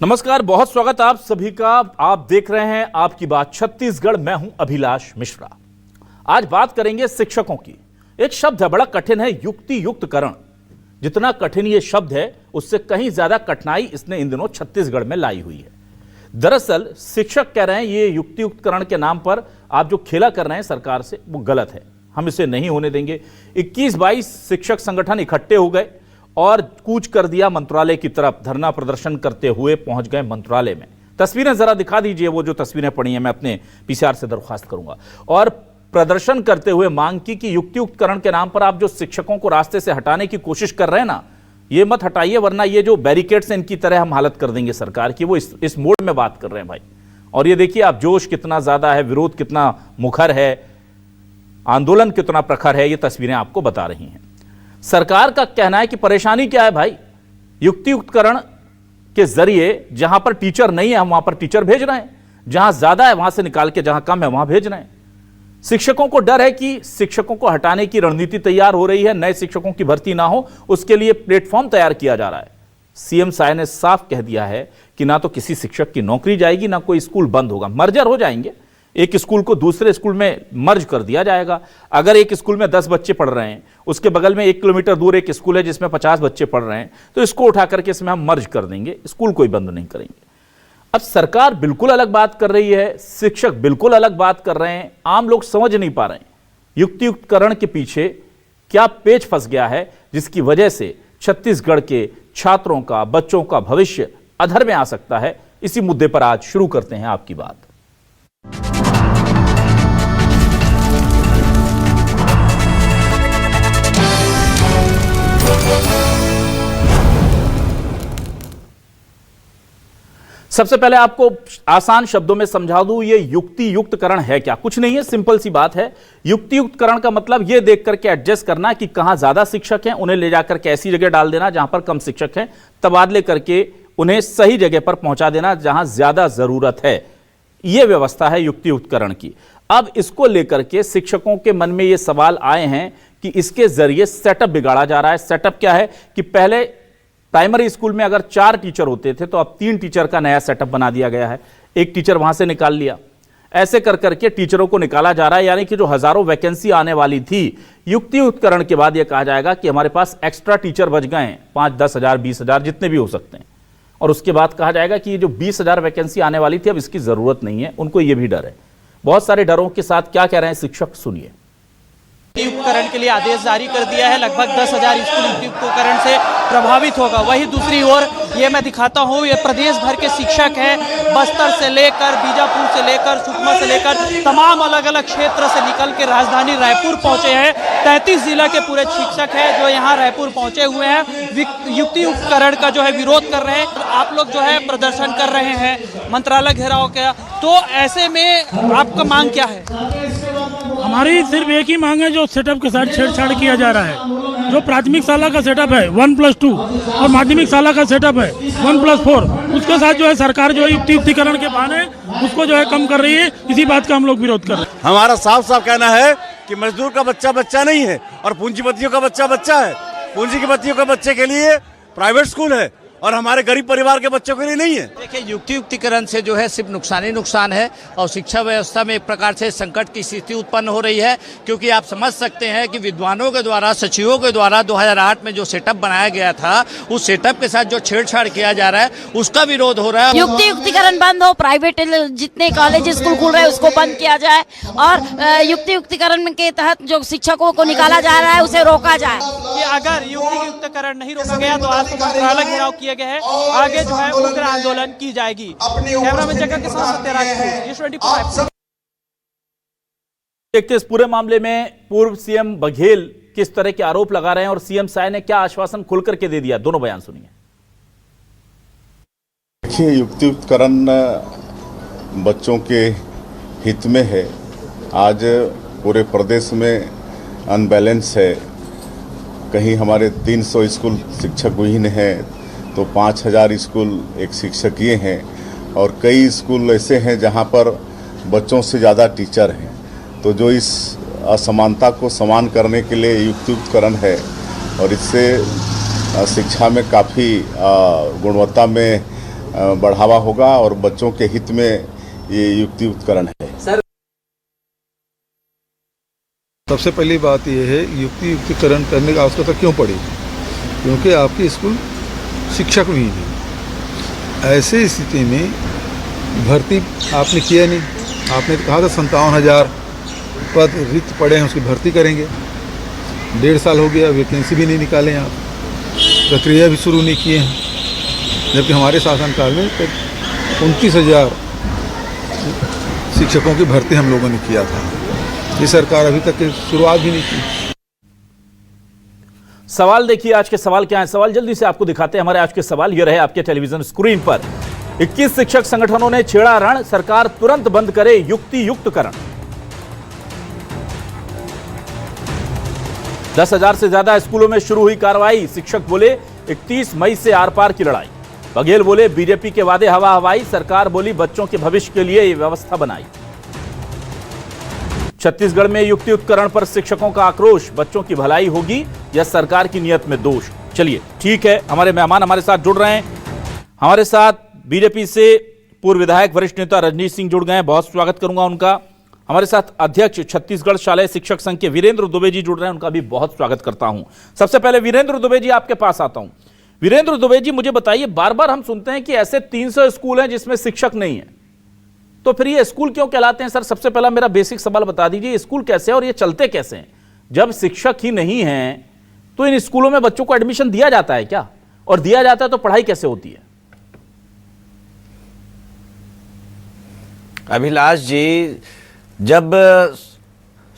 नमस्कार, बहुत स्वागत आप सभी का। आप देख रहे हैं आपकी बात छत्तीसगढ़। मैं हूं अभिलाष मिश्रा। आज बात करेंगे शिक्षकों की। एक शब्द है, बड़ा कठिन है, युक्ति युक्तकरण। जितना कठिन ये शब्द है उससे कहीं ज्यादा कठिनाई इसने इन दिनों छत्तीसगढ़ में लाई हुई है। दरअसल शिक्षक कह रहे हैं ये युक्ति युक्तकरण के नाम पर आप जो खेला कर रहे हैं सरकार से, वो गलत है, हम इसे नहीं होने देंगे। 21-22 शिक्षक संगठन इकट्ठे हो गए और कूच कर दिया मंत्रालय की तरफ। धरना प्रदर्शन करते हुए पहुंच गए मंत्रालय में। तस्वीरें जरा दिखा दीजिए, वो जो तस्वीरें पड़ी हैं, मैं अपने पीसीआर से दरख्वास्त करूंगा। और प्रदर्शन करते हुए मांग की कि युक्ति युक्तकरण के नाम पर आप जो शिक्षकों को रास्ते से हटाने की कोशिश कर रहे हैं ना, ये मत हटाइए, वरना ये जो बैरिकेड्स हैं इनकी तरह हम हालत कर देंगे सरकार की। वो इस मोड में बात कर रहे हैं भाई। और ये देखिए आप, जोश कितना ज्यादा है, विरोध कितना मुखर है, आंदोलन कितना प्रखर है, ये तस्वीरें आपको बता रही हैं। सरकार का कहना है कि परेशानी क्या है भाई, युक्ति युक्तकरण के जरिए जहां पर टीचर नहीं है हम वहां पर टीचर भेज रहे हैं, जहां ज्यादा है वहां से निकाल के जहां कम है वहां भेज रहे हैं। शिक्षकों को डर है कि शिक्षकों को हटाने की रणनीति तैयार हो रही है, नए शिक्षकों की भर्ती ना हो उसके लिए प्लेटफॉर्म तैयार किया जा रहा है। सीएम साय ने साफ कह दिया है कि ना तो किसी शिक्षक की नौकरी जाएगी, ना कोई स्कूल बंद होगा। मर्जर हो जाएंगे, एक स्कूल को दूसरे स्कूल में मर्ज कर दिया जाएगा। अगर एक स्कूल में 10 बच्चे पढ़ रहे हैं, उसके बगल में 1 किलोमीटर दूर एक स्कूल है जिसमें 50 बच्चे पढ़ रहे हैं, तो इसको उठा करके इसमें हम मर्ज कर देंगे, स्कूल कोई बंद नहीं करेंगे। अब सरकार बिल्कुल अलग बात कर रही है, शिक्षक बिल्कुल अलग बात कर रहे हैं। आम लोग समझ नहीं पा रहे हैं युक्ति युक्तकरण के पीछे क्या पेच फंस गया है, जिसकी वजह से छत्तीसगढ़ के छात्रों का, बच्चों का भविष्य अधर में आ सकता है। इसी मुद्दे पर आज शुरू करते हैं आपकी बात। सबसे पहले आपको आसान शब्दों में समझा दूं, ये युक्ति युक्तकरण है क्या। कुछ नहीं है, सिंपल सी बात है। युक्ति युक्तकरण का मतलब ये देख करके एडजस्ट करना कि कहां ज्यादा शिक्षक हैं, उन्हें ले जाकर के ऐसी जगह डाल देना जहां पर कम शिक्षक हैं, तबादले करके उन्हें सही जगह पर पहुंचा देना जहां ज्यादा जरूरत है। यह व्यवस्था है युक्ति युक्तकरण की। अब इसको लेकर के शिक्षकों के मन में ये सवाल आए हैं कि इसके जरिए सेटअप बिगाड़ा जा रहा है। सेटअप क्या है कि पहले प्राइमरी स्कूल में अगर 4 टीचर होते थे तो अब 3 टीचर का नया सेटअप बना दिया गया है। एक टीचर वहां से निकाल लिया, ऐसे कर करके टीचरों को निकाला जा रहा है। यानी कि जो हजारों वैकेंसी आने वाली थी, युक्ति युक्तकरण के बाद यह कहा जाएगा कि हमारे पास एक्स्ट्रा टीचर बच गए हैं, 5-10 हजार 20 हजार जितने भी हो सकते हैं। और उसके बाद कहा जाएगा कि ये जो 20 हजार वैकेंसी आने वाली थी अब इसकी जरूरत नहीं है। उनको यह भी डर है। बहुत सारे डरों के साथ क्या कह रहे हैं शिक्षक, सुनिए। उपकरण के लिए आदेश जारी कर दिया है। लगभग 10,000 स्कूल उपकरण से प्रभावित होगा। वहीं दूसरी ओर ये मैं दिखाता हूँ, ये प्रदेश भर के शिक्षक हैं। बस्तर से लेकर बीजापुर से लेकर सुकमा से लेकर तमाम अलग अलग क्षेत्र से निकल के राजधानी रायपुर पहुंचे हैं। 33 जिला के पूरे शिक्षक हैं जो यहाँ रायपुर पहुंचे हुए हैं, युक्ति उपकरण का जो है विरोध कर रहे हैं। आप लोग जो है प्रदर्शन कर रहे हैं, मंत्रालय घेराव किया, तो ऐसे में आपका मांग क्या है? हमारी सिर्फ एक ही मांग है, जो सेटअप के साथ छेड़छाड़ किया जा रहा है। जो प्राथमिक शाला का सेटअप है 1+2 और माध्यमिक शाला का सेटअप है 1+4, उसके साथ जो है सरकार जो है युक्ति युक्तिकरण के बहाने उसको जो है कम कर रही है। इसी बात का हम लोग विरोध कर रहे हैं। हमारा साफ साफ कहना है कि मजदूर का बच्चा बच्चा नहीं है और पूंजीपतियों का बच्चा बच्चा है। पूंजीपतियों के बच्चे के लिए प्राइवेट स्कूल है और हमारे गरीब परिवार के बच्चों के लिए नहीं है। देखिए, युक्ति युक्तिकरण से जो है सिर्फ नुकसान ही नुकसान है और शिक्षा व्यवस्था में एक प्रकार से संकट की स्थिति उत्पन्न हो रही है। क्योंकि आप समझ सकते हैं कि विद्वानों के द्वारा, सचिवों के द्वारा 2008 में जो सेटअप बनाया गया था, उस सेटअप के साथ जो छेड़छाड़ किया जा रहा है उसका विरोध हो रहा है। युक्ति युक्तिकरण बंद हो, प्राइवेट जितने कॉलेज स्कूल खुल रहे हैं उसको बंद किया जाए और युक्ति युक्तिकरण के तहत जो शिक्षकों को निकाला जा रहा है उसे रोका जाए। कि अगर युक्ति युक्तिकरण नहीं रोका गया तो आज मंत्रालय घेराव किया गया है, आगे जो है उग्र आंदोलन की जाएगी। कैमरामैन जगह के साथ सत्यराज। देखते इस पूरे मामले में पूर्व सीएम बघेल किस तरह के आरोप लगा रहे हैं और सीएम साय ने क्या आश्वासन खुल करके दे दिया, दोनों बयान सुनिए। देखिए, युक्ति युक्तकरण बच्चों के हित में है। आज पूरे प्रदेश में अनबैलेंस है। कहीं हमारे 300 स्कूल शिक्षक विहीन हैं तो 5,000 स्कूल एक शिक्षकीय हैं और कई स्कूल ऐसे हैं जहां पर बच्चों से ज़्यादा टीचर हैं। तो जो इस असमानता को समान करने के लिए युक्ति युक्तकरण है और इससे शिक्षा में काफ़ी गुणवत्ता में बढ़ावा होगा और बच्चों के हित में ये युक्तियुक्तकरण है। सबसे पहली बात यह है युक्तियुक्तकरण करने की आवश्यकता क्यों पड़ी, क्योंकि आपकी स्कूल शिक्षक भी नहीं। ऐसी स्थिति में भर्ती आपने किया नहीं। आपने तो कहा था 57,000 पद रिक्त पड़े हैं, उसकी भर्ती करेंगे। 1.5 साल हो गया, वैकेंसी भी नहीं निकाले आप, प्रक्रिया भी शुरू नहीं किए हैं, जबकि हमारे शासनकाल में 29,000 शिक्षकों की भर्ती हम लोगों ने किया था। ये सरकार अभी तक की शुरुआत भी नहीं की। सवाल देखिए, आज के सवाल क्या है, सवाल जल्दी से आपको दिखाते हैं। हमारे आज के सवाल ये रहे आपके टेलीविजन स्क्रीन पर। 21 शिक्षक संगठनों ने छेड़ा रण, सरकार तुरंत बंद करे युक्तियुक्तकरण। 10,000 से ज्यादा स्कूलों में शुरू हुई कार्रवाई। शिक्षक बोले 31 मई से आर पार की लड़ाई। बघेल बोले बीजेपी के वादे हवा हवाई, सरकार बोली बच्चों के भविष्य के लिए ये व्यवस्था बनाई। छत्तीसगढ़ में युक्तियुक्तकरण पर शिक्षकों का आक्रोश, बच्चों की भलाई होगी या सरकार की नीयत में दोष। चलिए ठीक है, हमारे मेहमान हमारे साथ जुड़ रहे हैं। हमारे साथ बीजेपी से पूर्व विधायक वरिष्ठ नेता रजनीश सिंह जुड़ गए हैं, बहुत स्वागत करूंगा उनका। हमारे साथ अध्यक्ष छत्तीसगढ़ शालेय शिक्षक संघ के वीरेंद्र दुबे जी जुड़ रहे हैं, उनका भी बहुत स्वागत करता हूं। सबसे पहले वीरेंद्र दुबे जी आपके पास आता हूं। वीरेंद्र दुबे जी, मुझे बताइए, बार बार हम सुनते हैं कि ऐसे 300 स्कूल हैं जिसमें शिक्षक नहीं है, तो फिर ये स्कूल क्यों कहलाते हैं? सर, सबसे पहला मेरा बेसिक सवाल बता दीजिए, स्कूल कैसे है और ये चलते कैसे हैं? जब शिक्षक ही नहीं है तो इन स्कूलों में बच्चों को एडमिशन दिया जाता है क्या? और दिया जाता है तो पढ़ाई कैसे होती है? अभिलाष जी, जब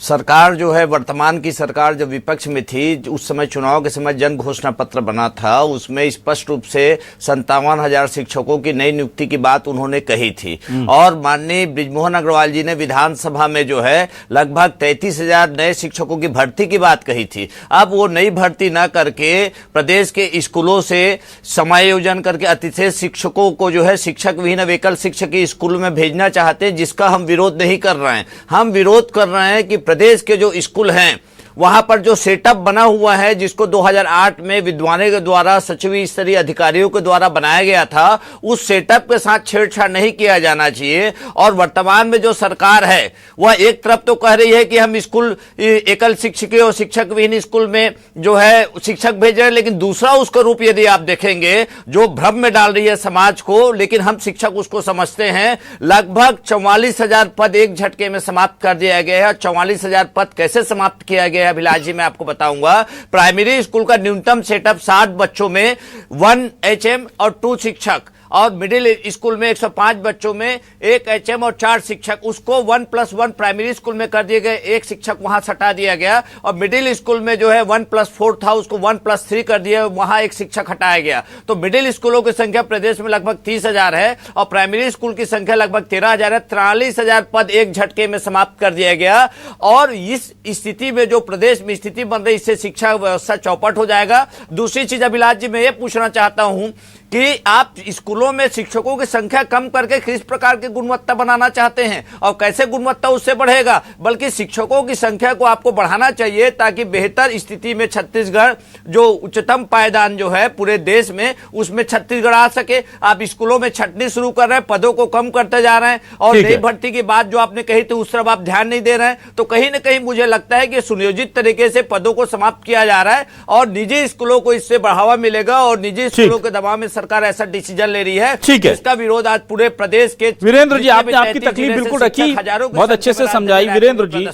सरकार जो है, वर्तमान की सरकार जब विपक्ष में थी, उस समय चुनाव के समय जन घोषणा पत्र बना था, उसमें स्पष्ट रूप से 57,000 शिक्षकों की नई नियुक्ति की बात उन्होंने कही थी। और माननीय बृजमोहन अग्रवाल जी ने विधानसभा में जो है लगभग 33,000 नए शिक्षकों की भर्ती की बात कही थी। अब वो नई भर्ती न करके प्रदेश के स्कूलों से समायोजन करके अतिशेष शिक्षकों को जो है शिक्षक विहीन एकल शिक्षक के स्कूल में भेजना चाहते हैं, जिसका हम विरोध नहीं कर रहे हैं। हम विरोध कर रहे हैं कि प्रदेश के जो स्कूल हैं वहां पर जो सेटअप बना हुआ है, जिसको 2008 में विद्वानों के द्वारा सचिव स्तरीय अधिकारियों के द्वारा बनाया गया था, उस सेटअप के साथ छेड़छाड़ नहीं किया जाना चाहिए। और वर्तमान में जो सरकार है वह एक तरफ तो कह रही है कि हम स्कूल एकल शिक्षकीय और शिक्षक विहीन स्कूल में जो है शिक्षक भेज रहे हैं, लेकिन दूसरा उसका रूप यदि आप देखेंगे जो भ्रम में डाल रही है समाज को, लेकिन हम शिक्षक उसको समझते हैं। लगभग 44,000 पद एक झटके में समाप्त कर दिया गया है। 44,000 पद कैसे समाप्त किया गया? अभिलाष जी, मैं आपको बताऊंगा। प्राइमरी स्कूल का न्यूनतम सेटअप 60 बच्चों में 1 HM और 2 शिक्षक, और मिडिल स्कूल में 105 बच्चों में 1 HM और 4 शिक्षक, उसको 1+1 प्राइमरी स्कूल में कर दिए गए, 1 शिक्षक वहां सटा दिया गया। और मिडिल स्कूल में जो है 1+4 था, उसको 1+3 कर दिया, वहां 1 शिक्षक हटाया गया। तो मिडिल स्कूलों की संख्या प्रदेश में लगभग 30,000 है और प्राइमरी स्कूल की संख्या लगभग 13,000 है। 43,000 पद एक झटके में समाप्त कर दिया गया। और इस स्थिति में जो प्रदेश में स्थिति बन रही, इससे शिक्षा व्यवस्था चौपट हो जाएगा। दूसरी चीज अभिलाष जी, मैं ये पूछना चाहता हूं कि आप स्कूलों में शिक्षकों की संख्या कम करके किस प्रकार की गुणवत्ता बनाना चाहते हैं और कैसे गुणवत्ता उससे बढ़ेगा? बल्कि शिक्षकों की संख्या को आपको बढ़ाना चाहिए ताकि बेहतर स्थिति में छत्तीसगढ़, जो उच्चतम पायदान जो है पूरे देश में, उसमें छत्तीसगढ़ आ सके। आप स्कूलों में छटनी शुरू कर रहे हैं, पदों को कम करते जा रहे हैं, और नई भर्ती की बात जो आपने कही थी उस तरफ आप ध्यान नहीं दे रहे हैं। तो कहीं ना कहीं मुझे लगता है कि सुनियोजित तरीके से पदों को समाप्त किया जा रहा है और निजी स्कूलों को इससे बढ़ावा मिलेगा और निजी स्कूलों के दबाव में सरकार ऐसा डिसीजन ले रही है। ठीक है, इसका विरोध आज पूरे प्रदेश के। वीरेंद्र जी, आपने आपकी तकलीफ बिल्कुल रखी, बहुत अच्छे से समझाई वीरेंद्र जी।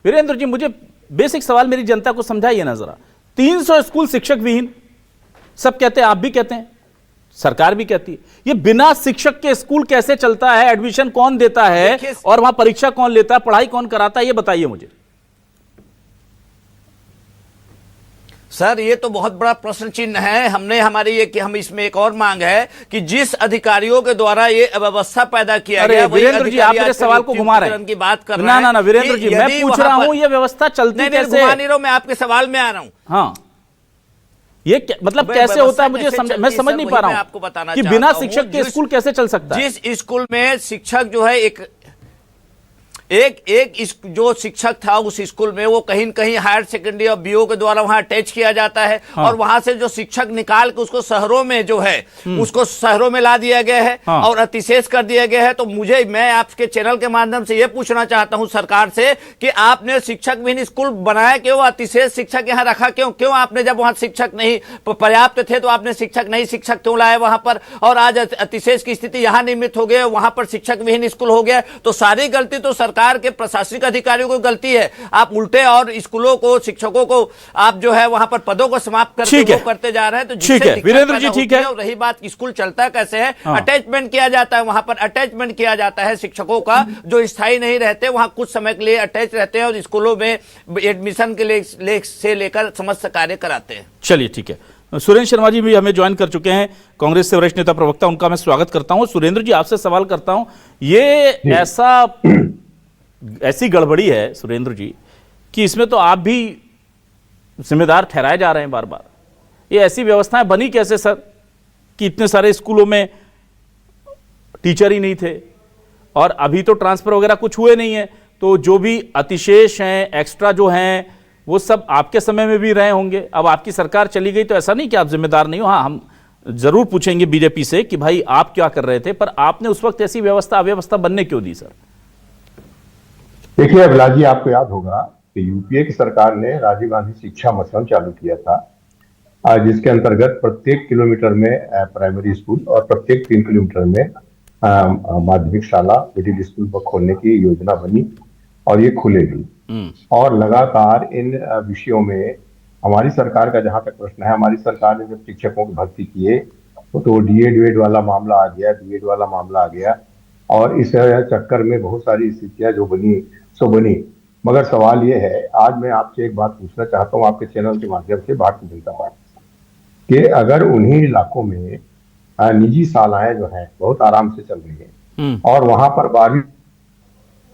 वीरेंद्र जी, मुझे बेसिक सवाल मेरी जनता को समझाइए ना जरा। 300 स्कूल शिक्षक विहीन, सब कहते हैं, आप भी कहते हैं, सरकार भी कहती है। ये बिना शिक्षक के स्कूल कैसे चलता है? एडमिशन कौन देता है और वहां परीक्षा कौन लेता है, पढ़ाई कौन कराता है, ये बताइए मुझे। सर, ये तो बहुत बड़ा प्रश्न चिन्ह है। हमने हमारी ये कि हम इसमें एक और मांग है कि जिस अधिकारियों के द्वारा ये अव्यवस्था पैदा किया गया, वीरेंद्र जी, आप मेरे सवाल को घुमा रहे हैं की बात कर रहे हैं। ना वीरेंद्र जी, मैं पूछ रहा हूं ये व्यवस्था चलती कैसे? घुमा नहीं रहा हूं, मैं आपके सवाल में आ रहा हूं। हाँ, ये मतलब कैसे होता है? मुझे मैं समझ नहीं पा रहा हूं आपको बताना कि बिना शिक्षक के स्कूल कैसे चल सकता है? जिस स्कूल में शिक्षक जो है एक जो शिक्षक था उस स्कूल में, वो कहीं न कहीं हायर सेकेंडरी और बीओ के द्वारा वहां अटैच किया जाता है। हाँ। और वहां से जो शिक्षक निकाल के उसको शहरों में जो है उसको शहरों में ला दिया गया है। हाँ। और अतिशेष कर दिया गया है। तो मैं आपके चैनल के माध्यम से यह पूछना चाहता हूं सरकार से कि आपने शिक्षक विहीन स्कूल बनाया क्यों, अतिशेष शिक्षक यहां रखा क्यों आपने, जब वहां शिक्षक नहीं पर्याप्त थे तो आपने शिक्षक क्यों लाए वहां पर, और आज अतिशेष की स्थिति यहां निर्मित हो गई, वहां पर शिक्षक विहीन स्कूल हो गया। तो सारी गलती तो सरकार के प्रशासनिक अधिकारियों को गलती है। आप उल्टे और स्कूलों को, शिक्षकों को आप जो है वहां पर पदों को समाप्त करते जा रहे हैं। तो ठीक है वीरेंद्र जी, ठीक है। रही बात स्कूल चलता कैसे है, अटैचमेंट किया जाता है, वहां पर अटैचमेंट किया जाता है शिक्षकों का, जो स्थायी नहीं रहते, वहां कुछ समय के लिए अटैच रहते हैं और स्कूलों में एडमिशन के लिए से लेकर समस्त कार्य कराते हैं। चलिए ठीक है। सुरेंद्र शर्मा जी भी हमें ज्वाइन कर चुके हैं, कांग्रेस से वरिष्ठ नेता प्रवक्ता, उनका मैं स्वागत करता हूं। सुरेंद्र जी, आपसे सवाल करता हूं, ये ऐसी गड़बड़ी है सुरेंद्र जी कि इसमें तो आप भी जिम्मेदार ठहराए जा रहे हैं बार बार। ये ऐसी व्यवस्थाएं बनी कैसे सर कि इतने सारे स्कूलों में टीचर ही नहीं थे, और अभी तो ट्रांसफर वगैरह कुछ हुए नहीं है, तो जो भी अतिशेष हैं, एक्स्ट्रा जो हैं, वो सब आपके समय में भी रहे होंगे। अब आपकी सरकार चली गई तो ऐसा नहीं कि आप जिम्मेदार नहीं हो। हाँ, हम जरूर पूछेंगे बीजेपी से कि भाई आप क्या कर रहे थे, पर आपने उस वक्त ऐसी अव्यवस्था बनने क्यों दी सर? देखिए अभिलाष जी, आपको याद होगा कि यूपीए की सरकार ने राजीव गांधी शिक्षा मिशन चालू किया था, जिसके अंतर्गत प्रत्येक किलोमीटर में प्राइमरी स्कूल और प्रत्येक 3 किलोमीटर में माध्यमिक शाला, मिडिल स्कूल खोलने की योजना बनी और ये खुलेगी। और लगातार इन विषयों में हमारी सरकार का जहां तक प्रश्न है, हमारी सरकार ने जब शिक्षकों की भर्ती किए तो डीएड वाला मामला आ गया, बीएड वाला मामला आ गया, और इस चक्कर में बहुत सारी स्थितियां जो बनी। मगर सवाल ये है, आज मैं आपसे एक बात पूछना चाहता हूं आपके चैनल के माध्यम से, भारतीय जनता पार्टी, कि अगर उन्हीं इलाकों में निजी शालाएं जो हैं बहुत आराम से चल रही है और वहां पर 12वीं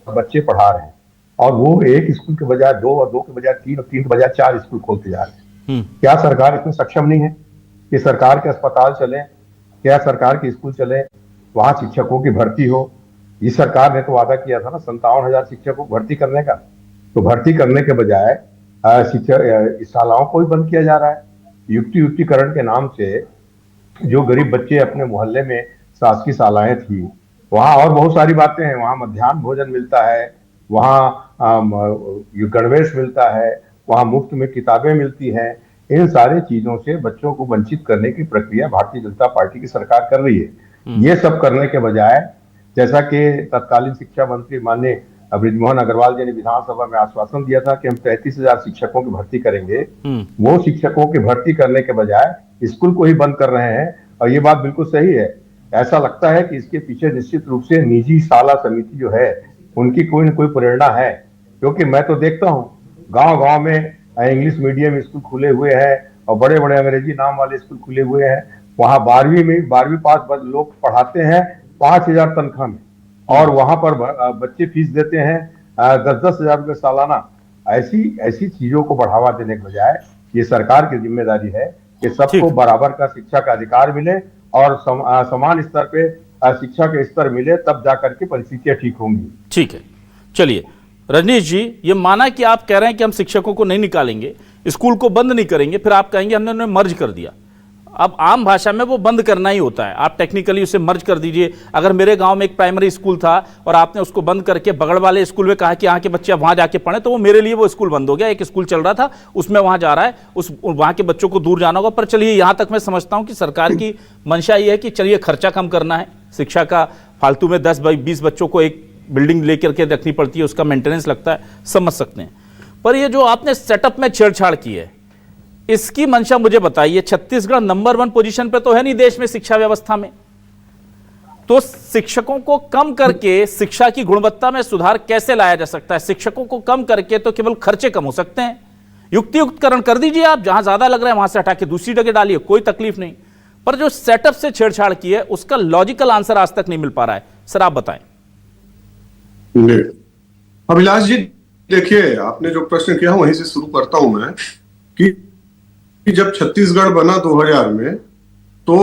बच्चे पढ़ा रहे हैं, और वो एक स्कूल के बजाय 2 और 2 के बजाय 3 और 3 के बजाय 4 स्कूल खोलते जा रहे हैं, क्या सरकार इसमें सक्षम नहीं है कि सरकार के अस्पताल चले, क्या सरकार के स्कूल चले, वहां शिक्षकों की भर्ती हो? इस सरकार ने तो वादा किया था ना 57,000 शिक्षकों को भर्ती करने का, तो भर्ती करने के बजाय शिक्षक शालाओं को ही बंद किया जा रहा है। युक्तिकरण के नाम से जो गरीब बच्चे अपने मोहल्ले में शासकीय शालाएं थी, वहां और बहुत सारी बातें हैं, वहां मध्याह्न भोजन मिलता है, वहाँ गणवेश मिलता है, वहाँ मुफ्त में किताबें मिलती हैं। इन सारे चीजों से बच्चों को वंचित करने की प्रक्रिया भारतीय जनता पार्टी की सरकार कर रही है। ये सब करने के बजाय, जैसा कि तत्कालीन शिक्षा मंत्री माननीय बृजमोहन अग्रवाल जी ने विधानसभा में आश्वासन दिया था कि हम 33,000 शिक्षकों की भर्ती करेंगे, वो शिक्षकों की भर्ती करने के बजाय स्कूल को ही बंद कर रहे हैं। और ये बात बिल्कुल सही है। ऐसा लगता है कि इसके पीछे निश्चित रूप से निजी शाला समिति जो है उनकी कोई न कोई प्रेरणा है, क्योंकि मैं तो देखता हूँ गांव-गांव में इंग्लिश मीडियम स्कूल खुले हुए हैं और बड़े-बड़े अंग्रेजी नाम वाले स्कूल खुले हुए हैं। वहां 12वीं पास लोग पढ़ाते हैं 5,000 तनख्वाह में, और वहां पर बच्चे फीस देते हैं 10-10 हजार रुपये सालाना। ऐसी चीजों को बढ़ावा देने के बजाय ये सरकार की जिम्मेदारी है कि सबको बराबर का शिक्षा का अधिकार मिले और समान स्तर पे शिक्षा के स्तर मिले, तब जाकर के परिस्थितियां ठीक होंगी। ठीक है, चलिए रजनीश जी, ये माना कि आप कह रहे हैं कि हम शिक्षकों को नहीं निकालेंगे, स्कूल को बंद नहीं करेंगे, फिर आप कहेंगे हमने उन्हें मर्ज कर दिया। अब आम भाषा में वो बंद करना ही होता है, आप टेक्निकली उसे मर्ज कर दीजिए। अगर मेरे गांव में एक प्राइमरी स्कूल था और आपने उसको बंद करके बगल वाले स्कूल में कहा कि यहाँ के बच्चे वहां जाके पढ़े, तो वो मेरे लिए वो स्कूल बंद हो गया। एक स्कूल चल रहा था, उसमें वहां जा रहा है, वहां के बच्चों को दूर जाना होगा। पर चलिए, यहां तक मैं समझता हूं कि सरकार की मंशा ये है कि चलिए खर्चा कम करना है, शिक्षा का फालतू में 10-20 बच्चों को एक बिल्डिंग लेकर के रखनी पड़ती है, उसका मेंटेनेंस लगता है, समझ सकते हैं। पर ये जो आपने सेटअप में छेड़छाड़ की है, इसकी मंशा मुझे बताइए। छत्तीसगढ़ नंबर 1 पोजीशन पे तो है नहीं देश में शिक्षा व्यवस्था में, तो शिक्षकों को कम करके शिक्षा की गुणवत्ता में सुधार कैसे लाया जा सकता है? शिक्षकों को कम करके तो केवल खर्चे कम हो सकते हैं। युक्तियुक्तकरण कर दीजिए, आप जहां ज्यादा लग रहा है वहां से हटा के दूसरी जगह डालिए, कोई तकलीफ नहीं। पर जो सेटअप से छेड़छाड़ की है, उसका लॉजिकल आंसर आज तक नहीं मिल पा रहा है। सर आप बताएं। अभिलाष जी, देखिए आपने जो प्रश्न किया वहीं से शुरू करता हूं मैं कि जब छत्तीसगढ़ बना 2000 में, तो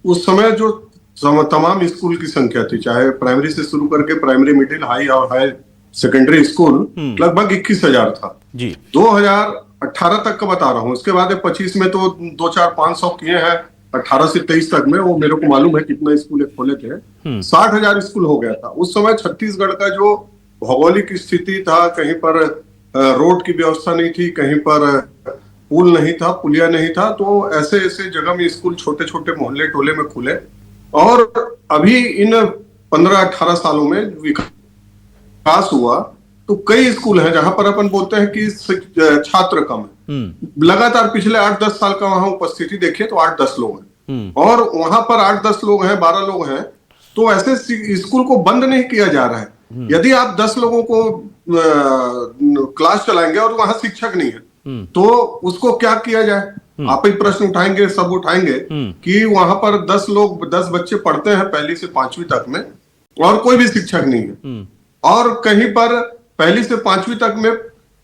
उस समय जो तमाम स्कूल की संख्या थी, चाहे प्राइमरी से शुरू करके प्राइमरी, मिडिल, हाई और हायर सेकेंडरी स्कूल लगभग 21,000 था जी। 2018 तक का बता रहा हूँ। इसके बाद 25 में तो 2-4-500 किए हैं, 18 से 23 तक में वो मेरे को मालूम है कितना स्कूल खोले थे। 60,000 स्कूल हो गया था उस समय। छत्तीसगढ़ का जो भौगोलिक स्थिति था, कहीं पर रोड की व्यवस्था नहीं थी, कहीं पर पुल नहीं था, पुलिया नहीं था, तो ऐसे ऐसे जगह में स्कूल छोटे छोटे मोहल्ले टोले में खुले। और अभी इन 15-18 सालों में विकास हुआ तो कई स्कूल हैं जहां पर अपन बोलते हैं कि छात्र कम है। लगातार पिछले 8-10 साल का वहां उपस्थिति देखिए तो 8-10 लोग हैं, और वहां पर 8-10 लोग हैं, 12 लोग हैं, तो ऐसे स्कूल को बंद नहीं किया जा रहा है। यदि आप 10 लोगों को क्लास चलाएंगे और वहां शिक्षक नहीं है तो उसको क्या किया जाए? आप ही प्रश्न उठाएंगे, सब उठाएंगे कि वहां पर 10 बच्चे पढ़ते हैं 1ली से 5वीं तक में और कोई भी शिक्षक नहीं है, और कहीं पर 1ली से 5वीं तक में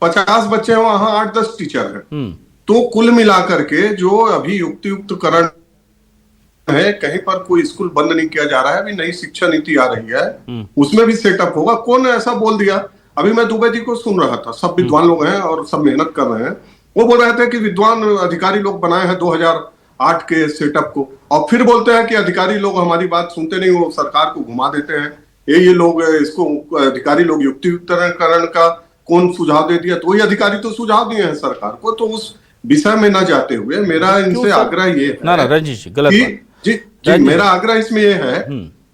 50 बच्चे हैं, वहां 8-10 टीचर हैं। तो कुल मिलाकर के जो अभी युक्तियुक्तकरण है, कहीं पर कोई स्कूल बंद नहीं किया जा रहा है। अभी नई शिक्षा नीति आ रही है, उसमें भी सेटअप होगा। कौन ऐसा बोल दिया? अभी मैं दुबे जी को सुन रहा था, सब विद्वान लोग हैं और सब मेहनत कर रहे हैं। वो बोल रहे थे कि विद्वान अधिकारी लोग बनाए हैं 2008 के सेटअप को, और फिर बोलते हैं कि अधिकारी लोग हमारी बात सुनते नहीं, वो सरकार को घुमा देते हैं। ये लोग इसको अधिकारी लोग युक्तियुक्तकरण का कौन सुझाव दे दिया? तो ये अधिकारी तो सुझाव दिए हैं सरकार को। तो उस विषय में न जाते हुए मेरा इनसे आग्रह ये है, ना रंजीत जी गलत बात। जी मेरा आग्रह इसमें यह है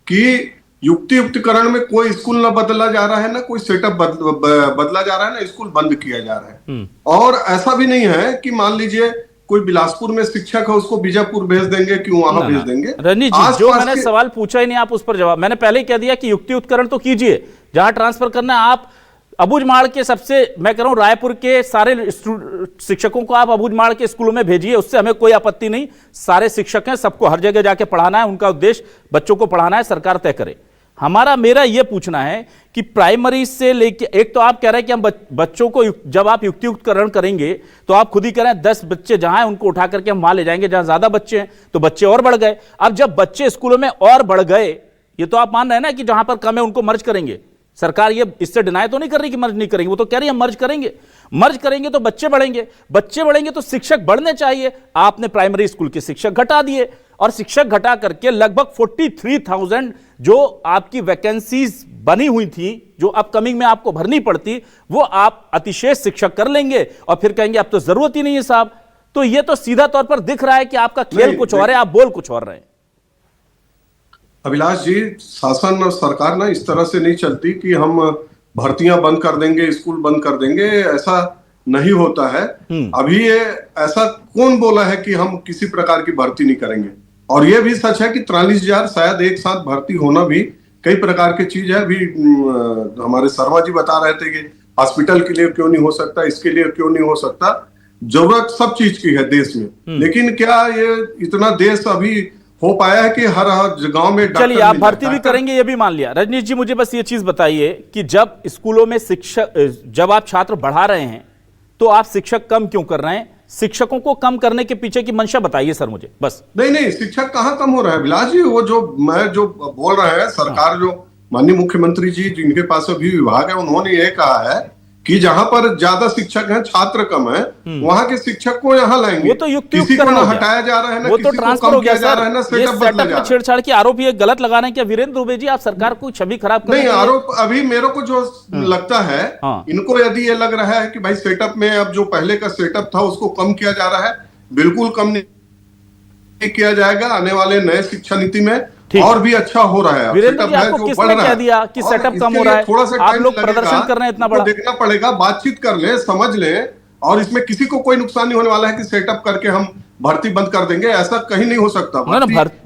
कि युक्तियुक्तकरण में कोई स्कूल ना बदला जा रहा है, ना कोई सेटअप बदला जा रहा है, ना स्कूल बंद किया जा रहा है। और ऐसा भी नहीं है कि मान लीजिए कोई बिलासपुर में शिक्षक है, उसको बीजापुर भेज देंगे, क्यों वहां भेज देंगे? रंजीत जी, जो मैंने सवाल पूछा ही नहीं, आप उस पर जवाब, मैंने पहले ही कह दिया कि युक्तियुक्तकरण तो कीजिए, जहां ट्रांसफर करना है। आप अबूझमाड़ के सबसे, मैं कह रहा हूं रायपुर के सारे शिक्षकों को आप अबूझमाड़ के स्कूलों में भेजिए, उससे हमें कोई आपत्ति नहीं। सारे शिक्षक हैं, सबको हर जगह जाके पढ़ाना है, उनका उद्देश्य बच्चों को पढ़ाना है, सरकार तय करे। मेरा यह पूछना है कि प्राइमरी से लेके, एक तो आप कह रहे हैं कि हम बच्चों को जब आप युक्तियुक्तकरण करेंगे तो आप खुद ही कह रहे हैं 10 बच्चे जहां हैं उनको उठा करके हम वहां ले जाएंगे, जहां ज्यादा बच्चे हैं तो बच्चे और बढ़ गए। अब जब बच्चे स्कूलों में और बढ़ गए, ये तो आप मान रहे हैं ना कि जहां पर कम है उनको मर्ज करेंगे। सरकार ये इससे डिनाई तो नहीं कर रही कि मर्ज नहीं करेंगे, वो तो कह रही है मर्ज करेंगे। मर्ज करेंगे तो बच्चे बढ़ेंगे तो शिक्षक बढ़ने चाहिए। आपने प्राइमरी स्कूल के शिक्षक घटा दिए, और शिक्षक घटा करके लगभग 43,000 जो आपकी वैकेंसीज बनी हुई थी, जो अपकमिंग में आपको भरनी पड़ती, वो आप अतिशेष शिक्षक कर लेंगे और फिर कहेंगे अब तो जरूरत ही नहीं है साहब। तो ये तो सीधा तौर पर दिख रहा है कि आपका खेल कुछ और है, आप बोल कुछ और रहे हैं। अभिलाष जी, शासन और सरकार ना इस तरह से नहीं चलती कि हम भर्तियां बंद कर देंगे, स्कूल बंद कर देंगे, ऐसा नहीं होता है। अभी ये ऐसा कौन बोला है कि हम किसी प्रकार की भर्ती नहीं करेंगे? और ये भी सच है कि 43,000 शायद एक साथ भर्ती होना भी कई प्रकार की चीज है। अभी हमारे शर्मा जी बता रहे थे कि हॉस्पिटल के लिए क्यों नहीं हो सकता, इसके लिए क्यों नहीं हो सकता। जरूरत सब चीज की है देश में, लेकिन क्या ये इतना देश अभी हो पाया है कि हर गांव में? चलिए, आप भर्ती भी करेंगे ये भी मान लिया। रजनीश जी, मुझे बस ये चीज बताइए कि जब स्कूलों में जब आप छात्र बढ़ा रहे हैं तो आप शिक्षक कम क्यों कर रहे हैं? शिक्षकों को कम करने के पीछे की मंशा बताइए सर मुझे बस। नहीं, शिक्षक कहाँ कम हो रहा है विलास जी? वो जो बोल रहे हैं, सरकार जो माननीय मुख्यमंत्री जी जिनके पास अभी विभाग है, उन्होंने ये कहा है कि जहां पर ज्यादा शिक्षक हैं, छात्र कम है, वहां के शिक्षक को यहाँ लाएंगे। वो तो युक्तियुक्तकरण हो गया, हटाया जा रहा है ना, वो तो ट्रांसफर हो गया सर। ये सेटअप में छेड़छाड़ के आरोप ये गलत लगा रहे हैं क्या वीरेंद्र दुबे जी? आप सरकार को छवि खराब कर रहे हैं। नहीं, आरोप अभी मेरे को जो लगता है, इनको यदि ये लग रहा है कि भाई सेटअप में अब जो पहले का सेटअप था उसको कम किया जा रहा है, बिल्कुल कम नहीं किया जाएगा। आने वाले नए शिक्षा नीति में और भी अच्छा हो रहा है। वीरेंद्र जी, आपको किसने कह दिया कि सेटअप कम हो रहा है? थोड़ा सा आप लोग प्रदर्शन कर रहे हैं इतना बड़ा, देखना पड़ेगा, बातचीत कर ले, समझ ले, और इसमें किसी को कोई नुकसान नहीं होने वाला है कि सेटअप करके हम भर्ती बंद कर देंगे। ऐसा कहीं नहीं हो सकता।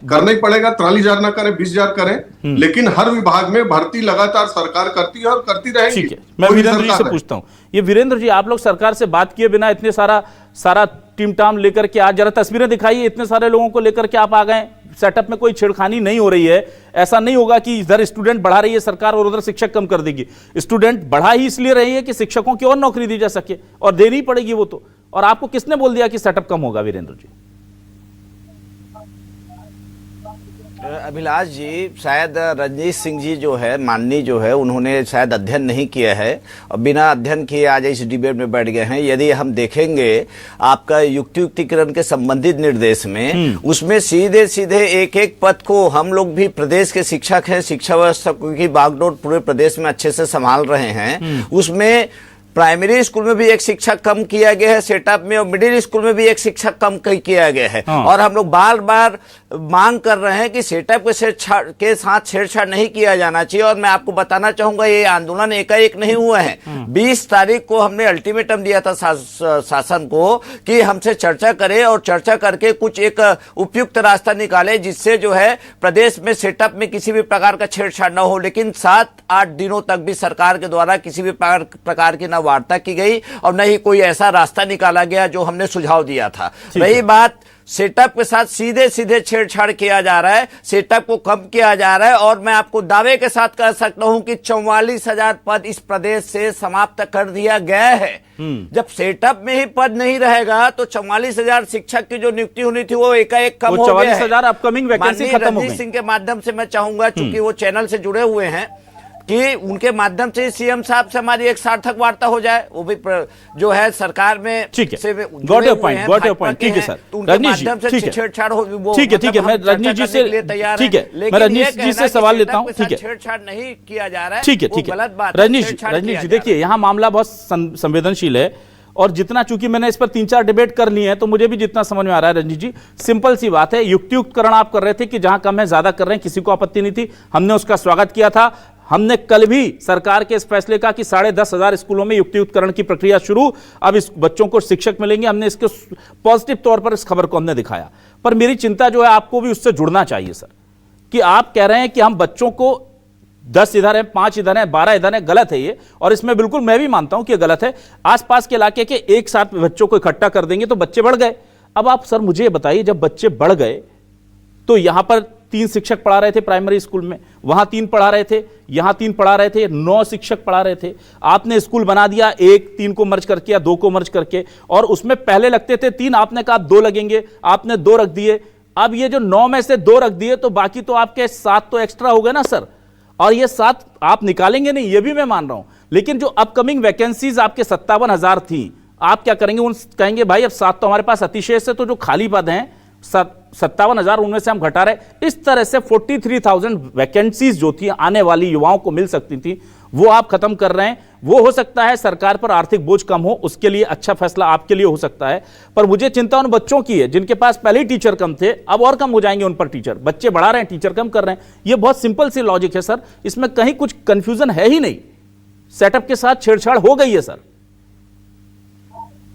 करना ही पड़ेगा, 43,000 ना करें, 20,000 करें, लेकिन हर विभाग में भर्ती लगातार सरकार करती है और करती रहेगी। ठीक है, मैं वीरेंद्र जी से पूछता हूं, ये वीरेंद्र जी, आप लोग सरकार से बात किए बिना इतने सारा टीम टाम लेकर के आज जरा तस्वीरें दिखाइए, इतने सारे लोगों को लेकर के आप आ गए। सेटअप में कोई छेड़खानी नहीं हो रही है। ऐसा नहीं होगा कि इधर स्टूडेंट बढ़ा रही है सरकार और उधर शिक्षक कम कर देगी। स्टूडेंट बढ़ा ही इसलिए रही है कि शिक्षकों की और नौकरी दी जा सके, और देनी पड़ेगी वो तो। और आपको किसने बोल दिया कि सेटअप कम होगा वीरेंद्र जी? अभिलाष जी, शायद रजनीश सिंह जी जो है, माननीय जो है, उन्होंने शायद अध्ययन नहीं किया है और बिना अध्ययन किए आज इस डिबेट में बैठ गए हैं। यदि हम देखेंगे आपका युक्तिकरण के संबंधित निर्देश में, उसमें सीधे सीधे एक एक पद को हम लोग भी प्रदेश के शिक्षक हैं, शिक्षा व्यवस्था की बागडोर पूरे प्रदेश में अच्छे से संभाल रहे हैं, उसमें प्राइमरी स्कूल में भी एक शिक्षक कम किया गया है सेटअप में, और मिडिल स्कूल में भी एक शिक्षक कम किया गया है। और हम लोग बार बार मांग कर रहे हैं कि सेटअप के साथ छेड़छाड़ नहीं किया जाना चाहिए। और मैं आपको बताना चाहूंगा, ये आंदोलन एकाएक नहीं हुआ है। 20 तारीख को हमने अल्टीमेटम दिया था शासन को कि हमसे चर्चा करें और चर्चा करके कुछ एक उपयुक्त रास्ता निकाले जिससे जो है प्रदेश में सेटअप में किसी भी प्रकार का छेड़छाड़ न हो। लेकिन 7-8 दिनों तक भी सरकार के द्वारा किसी भी प्रकार की वार्ता की गई और न ही कोई ऐसा रास्ता निकाला गया जो हमने सुझाव दिया था। रही बात सेटअप के साथ सीधे सीधे छेड़छाड़ किया जा रहा है, सेटअप को कम किया जा रहा है। और मैं आपको दावे के साथ कह सकता हूं कि 44,000 पद इस प्रदेश से समाप्त कर दिया गया है। जब सेटअप में ही पद नहीं रहेगा तो 44,000 शिक्षक की जो नियुक्ति होनी थी वो एकाएक कम हो गया है। 44,000 अपकमिंग वैकेंसी खत्म हो गई। रजनीश सिंह के माध्यम से मैं चाहूंगा, चूंकि वो चैनल से जुड़े हुए हैं, कि उनके माध्यम से सीएम साहब से हमारी एक सार्थक वार्ता हो जाए। वो भी जो है सरकार में ठीक है, गॉट योर पॉइंट, ठीक है सर। रजनीश जी, ठीक है, छेड़छाड़ हो, ठीक है, मैं रजनीश जी से, ठीक है, मैं रजनीश जी से सवाल लेता हूं, ठीक है, छेड़छाड़ नहीं किया जा रहा है, ठीक है, गलत बात है। रजनीश जी देखिए, यहाँ मामला बहुत संवेदनशील है और जितना, चूंकि मैंने इस पर 3-4 डिबेट कर लिए हैं तो मुझे भी जितना समझ में आ रहा है रजनीश जी, सिंपल सी बात है, युक्तियुक्तकरण आप कर रहे थे कि जहां कम है ज्यादा कर रहे हैं, किसी को आपत्ति नहीं थी, हमने उसका स्वागत किया था। हमने कल भी सरकार के इस फैसले का कि 10,500 स्कूलों में युक्तियुक्तकरण की प्रक्रिया शुरू, अब इस बच्चों को शिक्षक मिलेंगे, हमने इसके पॉजिटिव तौर पर इस खबर को हमने दिखाया। पर मेरी चिंता जो है, आपको भी उससे जुड़ना चाहिए सर, कि आप कह रहे हैं कि हम बच्चों को 10 इधर है, 5 इधर है, 12 इधर है, गलत है ये। और इसमें बिल्कुल मैं भी मानता हूं कि गलत है। आसपास के इलाके के एक साथ बच्चों को इकट्ठा कर देंगे तो बच्चे बढ़ गए। अब आप सर मुझे बताइए, जब बच्चे बढ़ गए तो यहां पर 3 शिक्षक पढ़ा रहे थे प्राइमरी स्कूल में, वहां 3 पढ़ा रहे थे, यहां 3 पढ़ा रहे थे, 9 शिक्षक पढ़ा रहे थे। आपने स्कूल बना दिया, 3 को मर्ज करके या 2 को मर्ज करके, और उसमें पहले लगते थे 3, आपने कहा 2 लगेंगे, आपने 2 रख दिए। अब ये जो 9 में से 2 रख दिए तो बाकी तो आपके 7 तो एक्स्ट्रा हो गए ना सर। और ये 7 आप निकालेंगे नहीं, ये भी मैं मान रहा हूं, लेकिन जो अपकमिंग वैकेंसीज आपके 57,000 थी, आप क्या करेंगे? उन कहेंगे भाई अब 7 तो हमारे पास अतिशेष है, तो जो खाली पद हैं 57,000 उनमें से हम घटा रहे। इस तरह से 43,000 वैकेंसीज जो थी आने वाली युवाओं को मिल सकती थी, वो आप खत्म कर रहे हैं। वो हो सकता है सरकार पर आर्थिक बोझ कम हो, उसके लिए अच्छा फैसला आपके लिए हो सकता है। पर मुझे चिंता उन बच्चों की है जिनके पास पहले ही टीचर कम थे, अब और कम हो जाएंगे उन पर टीचर। बच्चे बढ़ा रहे हैं, टीचर कम कर रहे हैं। ये बहुत सिंपल सी लॉजिक है सर, इसमें कहीं कुछ कंफ्यूजन है ही नहीं। सेटअप के साथ छेड़छाड़ हो गई है सर।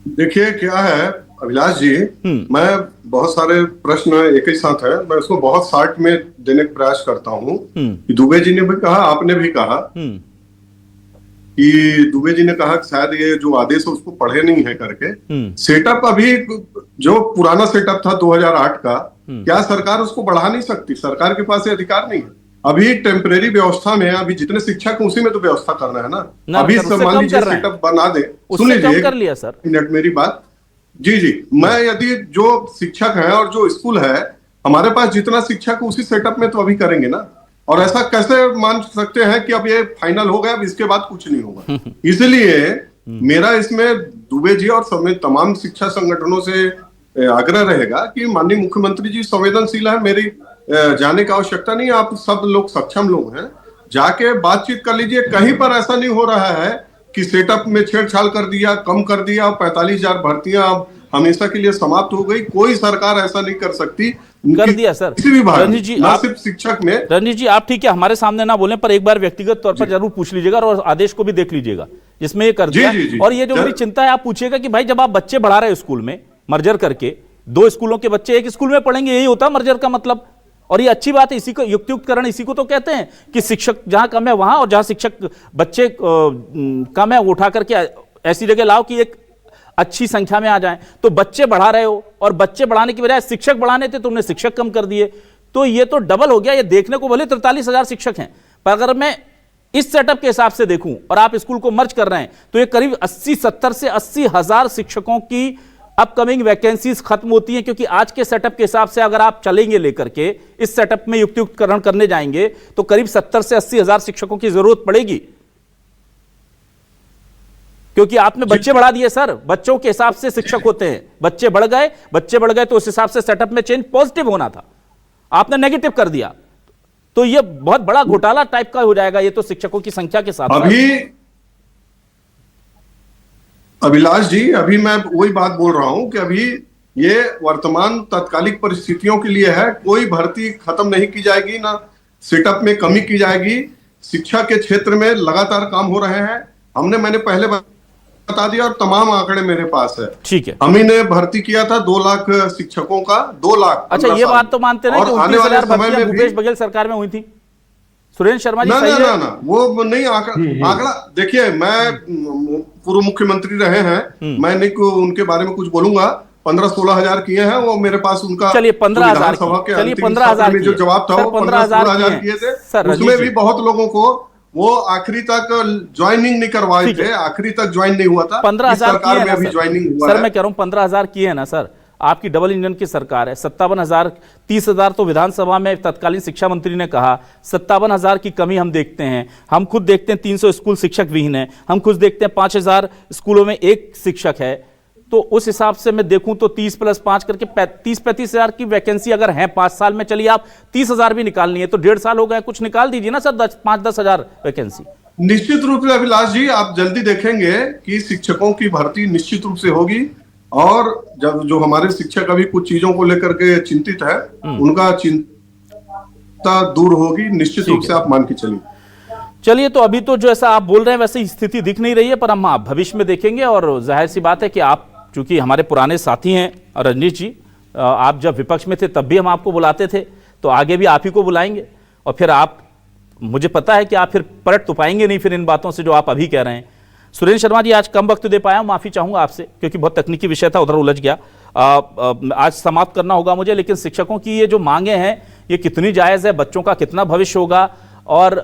देखिए क्या है अभिलाष जी, मैं बहुत सारे प्रश्न एक ही साथ है, मैं उसको बहुत शॉर्ट में देने का प्रयास करता हूँ। दुबे जी ने भी कहा, आपने भी कहा कि दुबे जी ने कहा कि शायद ये जो आदेश है उसको पढ़े नहीं है करके। सेटअप अभी जो पुराना सेटअप था 2008 का, क्या सरकार उसको बढ़ा नहीं सकती? सरकार के पास ये अधिकार नहीं है। अभी टेम्परेरी व्यवस्था में अभी जितने शिक्षक हैं उसी में तो व्यवस्था करना है ना। अभी मान लीजिए सेटअप बना दे, सुन लीजिए कर लिया सर, मिनट मेरी बात। जी, मैं यदि जो शिक्षक है और जो स्कूल है, हमारे पास जितना शिक्षक है उसी सेटअप में तो अभी करेंगे ना। और ऐसा कैसे मान सकते हैं कि अब ये फाइनल हो गया, अब इसके बाद कुछ नहीं होगा? इसलिए मेरा इसमें दुबे जी और समेत तमाम शिक्षा संगठनों से आग्रह रहेगा कि माननीय मुख्यमंत्री जी संवेदनशील है, मेरी जाने की आवश्यकता नहीं, आप सब लोग सक्षम लोग हैं, जाके बातचीत कर लीजिए। कहीं पर ऐसा नहीं हो रहा है कि सेटअप में छेड़छाड़ कर दिया, कम कर दिया, 45,000 भर्तियां अब हमेशा के लिए समाप्त हो गई। कोई सरकार ऐसा नहीं कर सकती, कर दिया सर। किसी भी भाग रजनीश जी, ना सिर्फ शिक्षक में। रजनीश जी आप ठीक है, हमारे सामने ना बोलें, पर एक बार व्यक्तिगत तौर पर जरूर पूछ लीजिएगा और आदेश को भी देख लीजिएगा जिसमें ये कर दिया। और ये जो मेरी चिंता है, आप पूछिएगा कि भाई जब आप बच्चे बढ़ा रहे हो स्कूल में मर्जर करके, 2 स्कूलों के बच्चे एक स्कूल में पढ़ेंगे, यही होता है मर्जर का मतलब। और ये अच्छी बात है, इसी को युक्तियुक्तकरण इसी को तो कहते हैं कि शिक्षक जहां कम है वहां, और जहां शिक्षक बच्चे कम है वो उठा करके ऐसी जगह लाओ कि एक अच्छी संख्या में आ जाएं। तो बच्चे बढ़ा रहे हो, और बच्चे बढ़ाने की बजाय शिक्षक बढ़ाने थे, तुमने शिक्षक कम कर दिए, तो ये तो डबल हो गया। ये देखने को भले 43,000 शिक्षक हैं, पर अगर मैं इस सेटअप के हिसाब से देखूं और आप स्कूल को मर्ज कर रहे हैं, तो ये करीब 70 से 80,000 शिक्षकों की अपकमिंग वैकेंसीज खत्म होती हैं, क्योंकि आज के सेटअप के हिसाब से अगर आप चलेंगे लेकर के इस सेटअप में युक्तियुक्तकरण करने जाएंगे तो करीब 70 से 80 हजार शिक्षकों की जरूरत पड़ेगी, क्योंकि आपने बच्चे बढ़ा दिए सर। बच्चों के हिसाब से शिक्षक होते हैं, बच्चे बढ़ गए तो उस हिसाब से सेटअप में चेंज पॉजिटिव होना था, आपने नेगेटिव कर दिया, तो यह बहुत बड़ा घोटाला टाइप का हो जाएगा ये तो शिक्षकों की संख्या के साथ। अभिलाष जी, अभी मैं वही बात बोल रहा हूं कि अभी ये वर्तमान तात्कालिक परिस्थितियों के लिए है, कोई भर्ती खत्म नहीं की जाएगी, ना सेटअप में कमी की जाएगी। शिक्षा के क्षेत्र में लगातार काम हो रहे हैं। मैंने पहले बता दिया और तमाम आंकड़े मेरे पास है। ठीक है, हम ही ने भर्ती किया था 2 लाख शिक्षकों का, 2 लाख। अच्छा, ये बात तो मानते ना कि 29,000 भर्तियां भूपेश बघेल सरकार में हुई थी? सुरेंद्र शर्मा जी सही है? ना, वो नहीं आंकड़ा। देखिए, मैं पूर्व मुख्यमंत्री रहे हैं, मैं नहीं उनके बारे में कुछ बोलूंगा। 15-16 हजार किए हैं वो मेरे पास, उनका चलिए 15,000 चलिए 15,000 जो जवाब था वो 15,000 किए थे। उसमें भी बहुत लोगों को वो आखिरी तक ज्वाइनिंग नहीं करवाए थे, आखिरी तक ज्वाइन नहीं हुआ था। 15,000 सरकार में अभी ज्वाइनिंग हुआ सर, मैं कह रहा हूँ 15,000 किए है ना सर, आपकी डबल इंजन की सरकार है। 57,000, 30,000 तो विधानसभा में तत्कालीन शिक्षा मंत्री ने कहा। 57,000 की कमी हम देखते हैं, हम खुद देखते हैं 300 स्कूल शिक्षक विहीन है, हम खुद देखते हैं 5,000 स्कूलों में एक शिक्षक है। तो उस हिसाब से मैं देखूं तो 30 + 5 करके 30-35 हजार की वैकेंसी अगर है 5 साल में, चलिए आप 30,000 भी निकालनी है तो 1.5 साल हो गए, कुछ निकाल दीजिए ना सर, 5-10 हजार वैकेंसी। निश्चित रूप से अभिलाष जी, आप जल्दी देखेंगे कि शिक्षकों की भर्ती निश्चित रूप से होगी। और जब जो हमारे शिक्षक अभी कुछ चीजों को लेकर के चिंतित है, उनका चिंता दूर होगी निश्चित रूप से, आप मान के चलिए। चलिए, तो अभी तो जो ऐसा आप बोल रहे हैं वैसे स्थिति दिख नहीं रही है, पर हम भविष्य में देखेंगे। और जाहिर सी बात है कि आप चूंकि हमारे पुराने साथी हैं रजनीश जी, आप जब विपक्ष में थे तब भी हम आपको बुलाते थे, तो आगे भी आप ही को बुलाएंगे। और फिर आप, मुझे पता है कि आप फिर पलट तो पाएंगे नहीं फिर इन बातों से जो आप अभी कह रहे हैं। सुरेंद्र शर्मा जी, आज कम वक्त दे पाया हूं, माफी चाहूंगा आपसे, क्योंकि बहुत तकनीकी विषय था, उधर उलझ गया। आज समाप्त करना होगा मुझे, लेकिन शिक्षकों की ये जो मांगे हैं ये कितनी जायज है, बच्चों का कितना भविष्य होगा और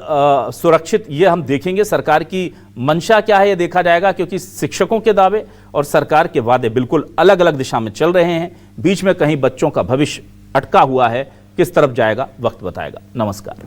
सुरक्षित, ये हम देखेंगे। सरकार की मंशा क्या है ये देखा जाएगा, क्योंकि शिक्षकों के दावे और सरकार के वादे बिल्कुल अलग अलग दिशा में चल रहे हैं। बीच में कहीं बच्चों का भविष्य अटका हुआ है, किस तरफ जाएगा वक्त बताएगा। नमस्कार।